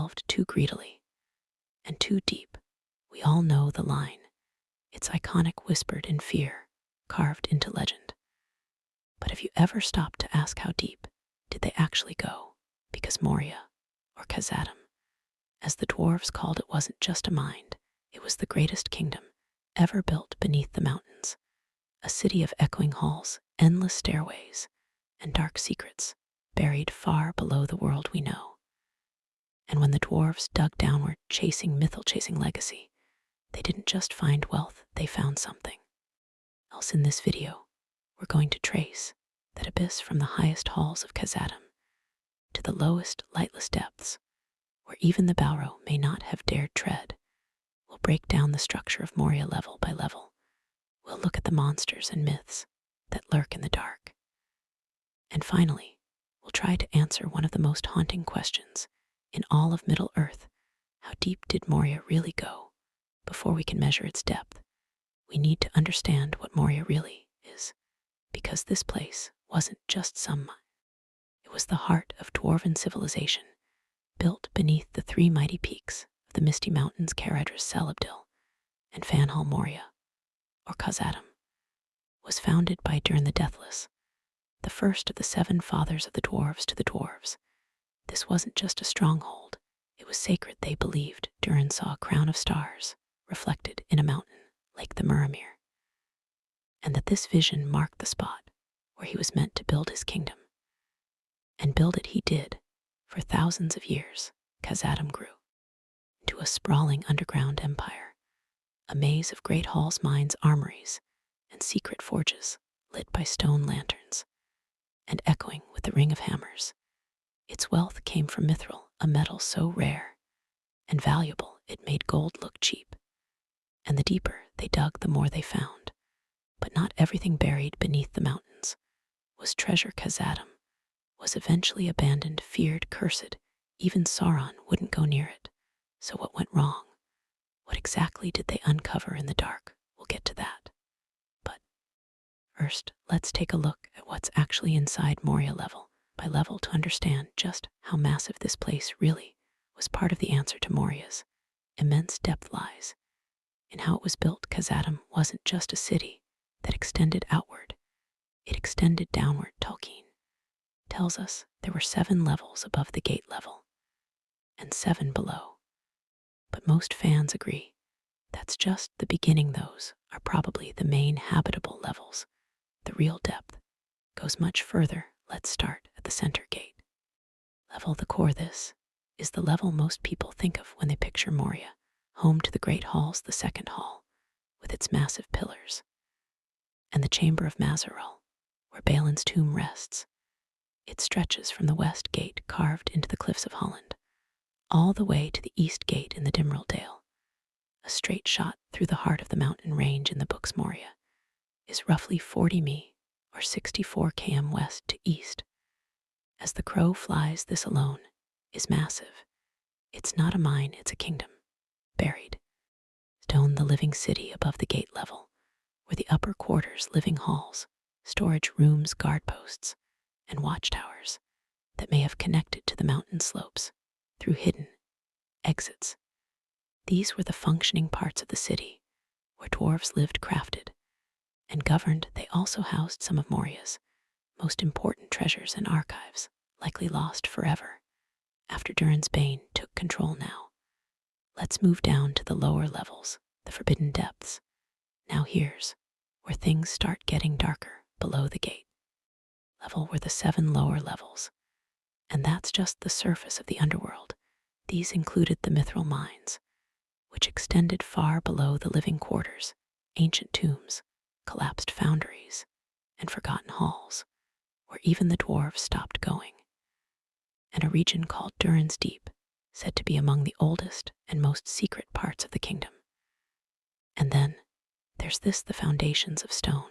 delved too greedily and too deep. We all know the line. It's iconic, whispered in fear, carved into legend. But have you ever stopped to ask how deep did they actually go? Because Moria, or Khazad, as the dwarves called it, wasn't just a mind. It was the greatest kingdom ever built beneath the mountains. A city of echoing halls, endless stairways, and dark secrets buried far below the world we know. And when the dwarves dug downward, chasing legacy, they didn't just find wealth, they found something else. In this video, we're going to trace that abyss from the highest halls of Khazad to the lowest, lightless depths, where even the Balro may not have dared tread. We'll break down the structure of Moria level by level. We'll look at the monsters and myths that lurk in the dark. And finally, we'll try to answer one of the most haunting questions in all of Middle-earth. How deep did Moria really go? Before we can measure its depth, we need to understand what Moria really is, because this place wasn't just some mine. It was the heart of dwarven civilization, built beneath the three mighty peaks of the misty mountains, Caradhras, Salabdil, and Fanhal. Moria, or Khazad, was founded by Durin the Deathless, the first of the 7 fathers of the dwarves to the dwarves. This wasn't just a stronghold, it was sacred. They believed Durin saw a crown of stars reflected in a mountain like the Muramir, and that this vision marked the spot where he was meant to build his kingdom. And build it he did. For thousands of years, Khazad grew into a sprawling underground empire, a maze of great halls, mines, armories, and secret forges lit by stone lanterns and echoing with the ring of hammers. Its wealth came from mithril, a metal so rare and valuable it made gold look cheap. And the deeper they dug, the more they found. But not everything buried beneath the mountains was treasure. Khazad was eventually abandoned, feared, cursed. Even Sauron wouldn't go near it. So what went wrong? What exactly did they uncover in the dark? We'll get to that. But first, let's take a look at what's actually inside Moria level by level to understand just how massive this place really was. Part of the answer to Moria's immense depth lies in how it was built. Khazad wasn't just a city that extended outward, it extended downward. Tolkien tells us there were 7 levels above the gate level and 7 below. But most fans agree that's just the beginning. Those are probably the main habitable levels. The real depth goes much further. Let's start at the center gate level, the core. This is the level most people think of when they picture Moria, home to the great halls, the second hall with its massive pillars, and the chamber of Mazarul, where Balin's tomb rests. It stretches from the west gate, carved into the cliffs of Holland, all the way to the east gate in the Dimril Dale. A straight shot through the heart of the mountain range in the books. Moria is roughly 40 mi, or 64 km west to east. As the crow flies, this alone is massive. It's not a mine, it's a kingdom, buried stone. The living city above the gate level, where the upper quarters, living halls, storage rooms, guard posts, and watchtowers that may have connected to the mountain slopes through hidden exits. These were the functioning parts of the city where dwarves lived, crafted, and governed. They also housed some of Moria's most important treasures and archives, likely lost forever after Durin's Bane took control. Now, let's move down to the lower levels, the forbidden depths. Now here's where things start getting darker. Below the gate level were the 7 lower levels, and that's just the surface of the underworld. These included the mithril mines, which extended far below the living quarters, ancient tombs, collapsed foundries, and forgotten halls, where even the dwarves stopped going. And a region called Durin's Deep, said to be among the oldest and most secret parts of the kingdom. And then there's this, the foundations of stone.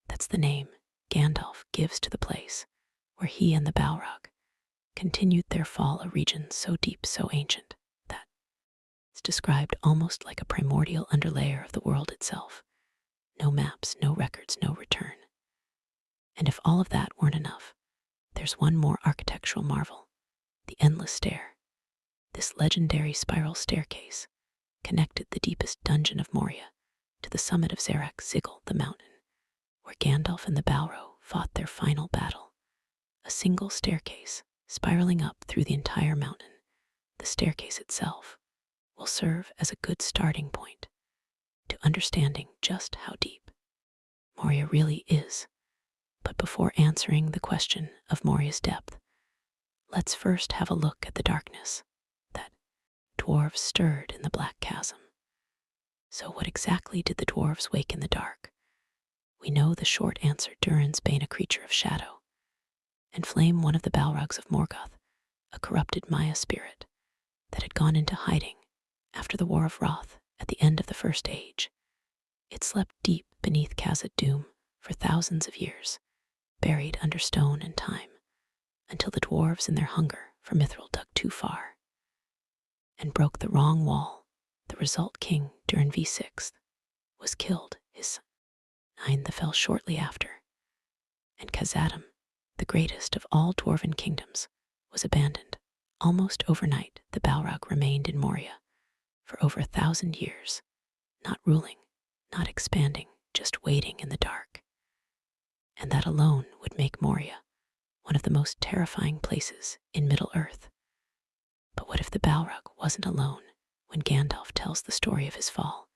That's the name Gandalf gives to the place where he and the Balrog continued their fall, a region so deep, so ancient, that it's described almost like a primordial underlayer of the world itself. No maps, no records, no return. And if all of that weren't enough, there's one more architectural marvel, the endless stair. This legendary spiral staircase connected the deepest dungeon of Moria to the summit of Sigil, the mountain, where Gandalf and the Balrog fought their final battle. A single staircase spiraling up through the entire mountain. The staircase itself will serve as a good starting point to understanding just how deep Moria really is. But before answering the question of Moria's depth, let's first have a look at the darkness that dwarves stirred in the black chasm. So what exactly did the dwarves wake in the dark? We know the short answer: Durin's Bane, a creature of shadow, and Flame, one of the Balrogs of Morgoth, a corrupted Maya spirit that had gone into hiding after the War of Wrath at the end of the First Age. It slept deep beneath Khazad-dûm for thousands of years, buried under stone and time, until the dwarves in their hunger for mithril dug too far and broke the wrong wall. The result: King Durin VI was killed, his son Nine fell shortly after, and Khazad-dûm, the greatest of all dwarven kingdoms, was abandoned. Almost overnight, the Balrog remained in Moria for over 1,000 years, not ruling, not expanding, just waiting in the dark. And that alone would make Moria one of the most terrifying places in Middle-earth. But what if the Balrog wasn't alone? When Gandalf tells the story of his fall,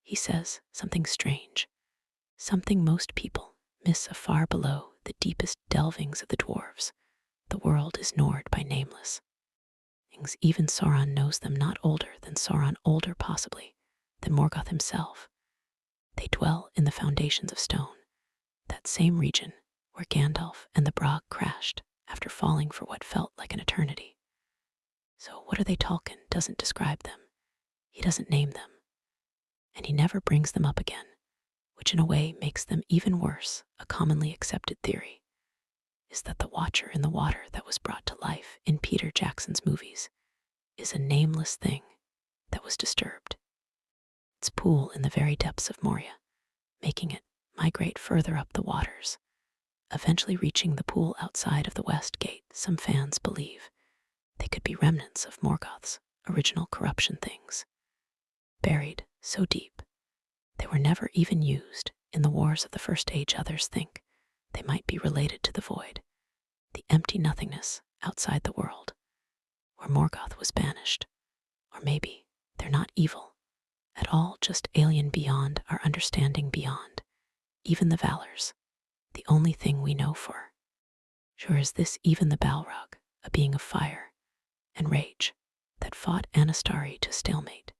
he says something strange, something most people miss: afar below the deepest delvings of the dwarves, the world is gnawed by nameless things. Even Sauron knows them, not older than Sauron, older possibly than Morgoth himself. They dwell in the foundations of stone, that same region where Gandalf and the Brog crashed after falling for what felt like an eternity. So what are they? Tolkien doesn't describe them. He doesn't name them. And he never brings them up again, which in a way makes them even worse. A commonly accepted theory is that the Watcher in the water that was brought to life in Peter Jackson's movies is a nameless thing that was disturbed its pool in the very depths of Moria, making it migrate further up the waters, eventually reaching the pool outside of the West Gate. Some fans believe they could be remnants of Morgoth's original corruption, things buried so deep they were never even used in the wars of the First Age. Others think they might be related to the void, the empty nothingness outside the world where Morgoth was banished. Or maybe they're not evil at all, just alien, beyond our understanding, beyond even the Valors. The only thing we know for sure is this: even the Balrog, a being of fire and rage that fought Anastari to stalemate,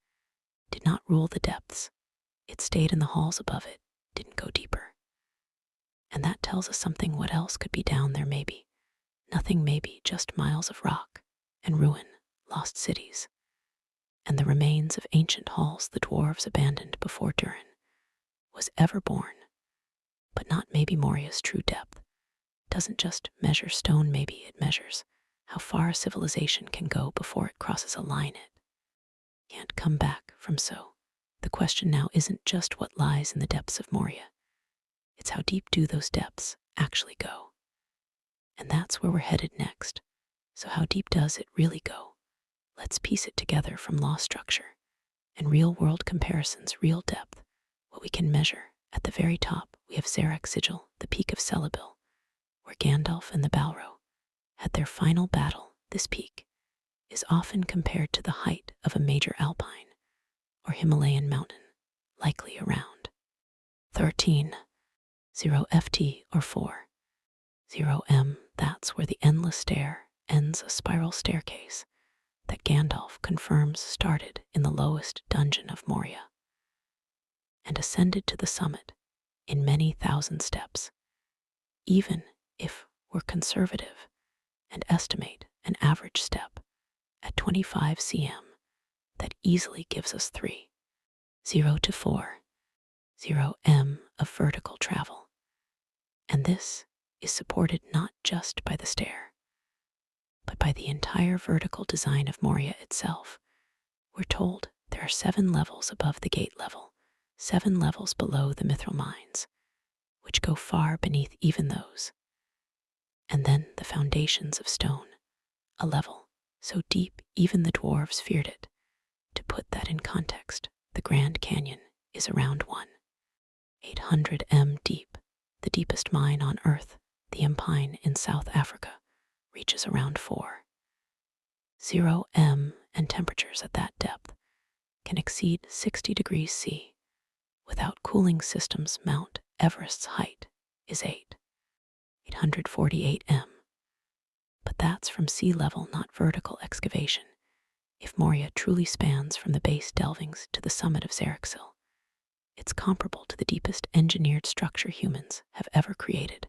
did not rule the depths. It stayed in the halls above it, didn't go deeper. And that tells us something. What else could be down there? Maybe nothing, maybe just miles of rock and ruin, lost cities, and the remains of ancient halls the dwarves abandoned before Durin was ever born. But not maybe. Moria's true depth doesn't just measure stone. Maybe it measures how far a civilization can go before it crosses a line it can't come back from. So the question now isn't just what lies in the depths of Moria, it's how deep do those depths actually go? And that's where we're headed next. So how deep does it really go? Let's piece it together from law structure and real-world comparisons. Real depth, what we can measure. At the very top, we have Sigil, the peak of Celebil, where Gandalf and the Balrog had their final battle. This peak is often compared to the height of a major alpine or Himalayan mountain, likely around 13.0 ft or 4.0 m. That's where the endless stair ends, a spiral staircase that Gandalf confirms started in the lowest dungeon of Moria and ascended to the summit in many thousand steps. Even if we're conservative and estimate an average step at 25 cm, that easily gives us 3.0 to 4.0 m of vertical travel. And this is supported not just by the stair, but by the entire vertical design of Moria itself. We're told there are 7 levels above the gate level, 7 levels below the mithril mines, which go far beneath even those. And then the foundations of stone, a level so deep even the dwarves feared it. To put that in context, the Grand Canyon is around 1,800 m deep. The deepest mine on Earth, the Empine in South Africa, reaches around 4.0 m, and temperatures at that depth can exceed 60 degrees C. Without cooling systems, Mount Everest's height is 848 m. But that's from sea level, not vertical excavation. If Moria truly spans from the base delvings to the summit of Xerxil, it's comparable to the deepest engineered structure humans have ever created.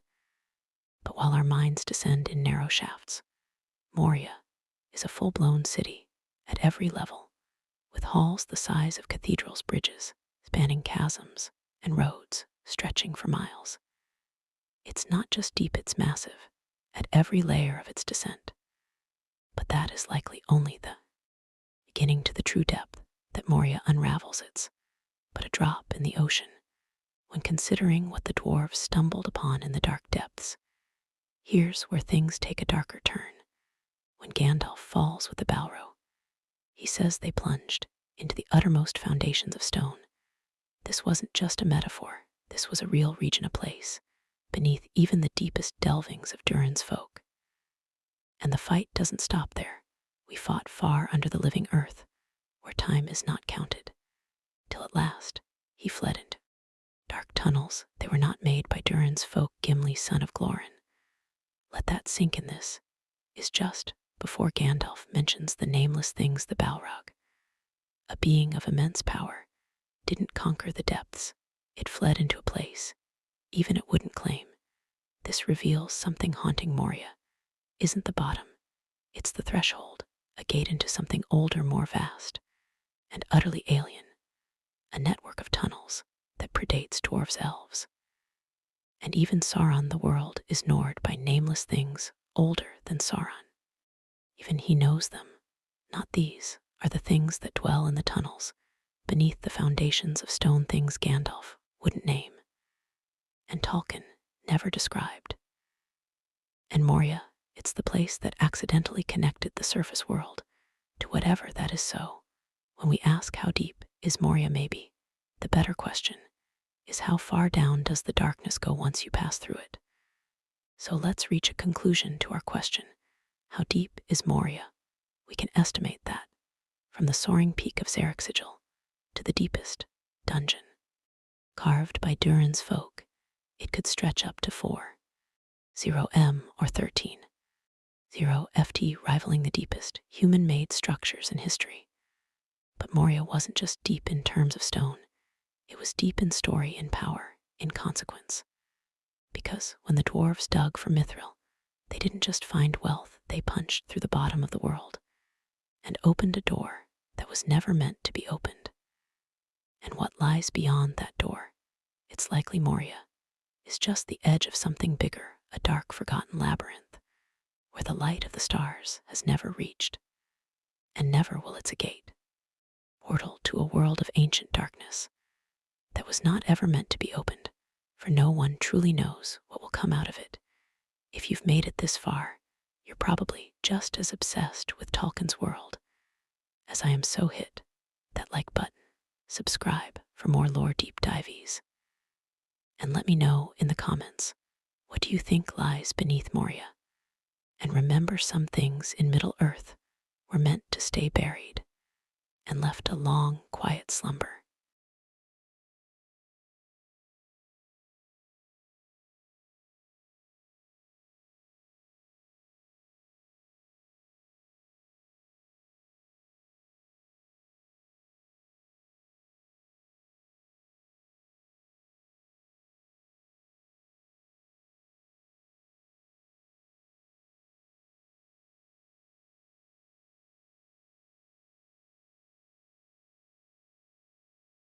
But while our minds descend in narrow shafts, Moria is a full-blown city at every level, with halls the size of cathedrals, bridges spanning chasms, and roads stretching for miles. It's not just deep, it's massive at every layer of its descent. But that is likely only the beginning to the true depth that Moria unravels. It's but a drop in the ocean when considering what the dwarves stumbled upon in the dark depths. Here's where things take a darker turn. When Gandalf falls with the Balrog, he says they plunged into the uttermost foundations of stone. This wasn't just a metaphor. This was a real region, a place beneath even the deepest delvings of Durin's folk. And the fight doesn't stop there. We fought far under the living earth, where time is not counted, till at last he fled into dark tunnels. They were not made by Durin's folk, Gimli, son of Glórin. Let that sink in. This is just before Gandalf mentions the nameless things. The Balrog, a being of immense power, didn't conquer the depths. It fled into a place even it wouldn't claim. This reveals something haunting. Moria isn't the bottom, it's the threshold, a gate into something older, more vast, and utterly alien, a network of tunnels that predates dwarves, elves, and even Sauron. The world is gnawed by nameless things older than Sauron. Even he knows them. Not these are the things that dwell in the tunnels, beneath the foundations of stone, things Gandalf wouldn't name, and Tolkien never described. And Moria, it's the place that accidentally connected the surface world to whatever that is. So, when we ask how deep is Moria, maybe the better question is how far down does the darkness go once you pass through it? So let's reach a conclusion to our question. How deep is Moria? We can estimate that from the soaring peak of Xerxil to the deepest dungeon carved by Durin's folk, it could stretch up to 4.0 m or 13.0 ft, rivaling the deepest human-made structures in history. But Moria wasn't just deep in terms of stone. It was deep in story, in power, in consequence. Because when the dwarves dug for Mithril, they didn't just find wealth, they punched through the bottom of the world and opened a door that was never meant to be opened. And what lies beyond that door? It's likely Moria is just the edge of something bigger, a dark, forgotten labyrinth where the light of the stars has never reached, and never will. It's a gate, portal to a world of ancient darkness that was not ever meant to be opened, for no one truly knows what will come out of it. If you've made it this far, you're probably just as obsessed with Tolkien's world as I am. So hit that like button, subscribe for more lore deep dives, and let me know in the comments, what do you think lies beneath Moria? And remember, some things in Middle Earth were meant to stay buried and left a long, quiet slumber.